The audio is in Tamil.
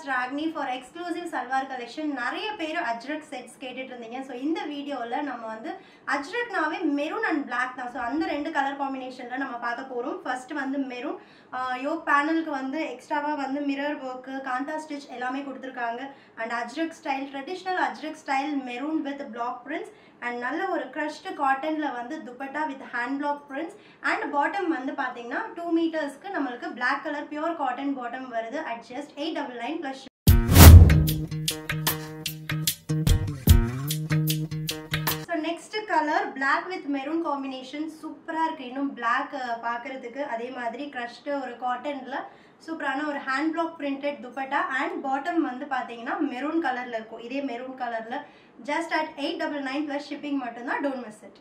Podcast Ragni for exclusive salwar collection. நிறைய பேர் அஜ்ரக் செட்ஸ் கேட்டுட்டு இருந்தீங்க. ஸோ இந்த வீடியோவில் நம்ம வந்து அஜ்ரக்னாவே மெரூன் அண்ட் பிளாக் தான். ஸோ அந்த ரெண்டு கலர் காம்பினேஷனில் நம்ம பார்க்க போகிறோம். ஃபர்ஸ்ட் வந்து மெரூன் யோக் பேனலுக்கு வந்து எக்ஸ்ட்ராவாக வந்து மிரர் ஒர்க்கு காந்தா ஸ்டிச் எல்லாமே கொடுத்துருக்காங்க. And Ajrakh style traditional Ajrakh style maroon with black prints and நல்ல ஒரு க்ரஷ்டு காட்டனில் வந்து dupatta with hand block prints and bottom வந்து பார்த்தீங்கன்னா 2 மீட்டர்ஸ்க்கு நம்மளுக்கு black colour pure cotton bottom வருது at just 899 plus. Next colour black with maroon combination சூப்பராக இருக்குது. இன்னும் பிளாக் பார்க்குறதுக்கு அதே மாதிரி க்ரஷ்டு ஒரு காட்டனில் சூப்பரான ஒரு hand black printed dupatta and bottom வந்து பார்த்தீங்கன்னா மெரூன் கலரில் இருக்கும். இதே மெரூன் கலரில் ஜஸ்ட் அட் 899 ப்ளஸ் ஷிப்பிங் மட்டும்தான். Don't miss it.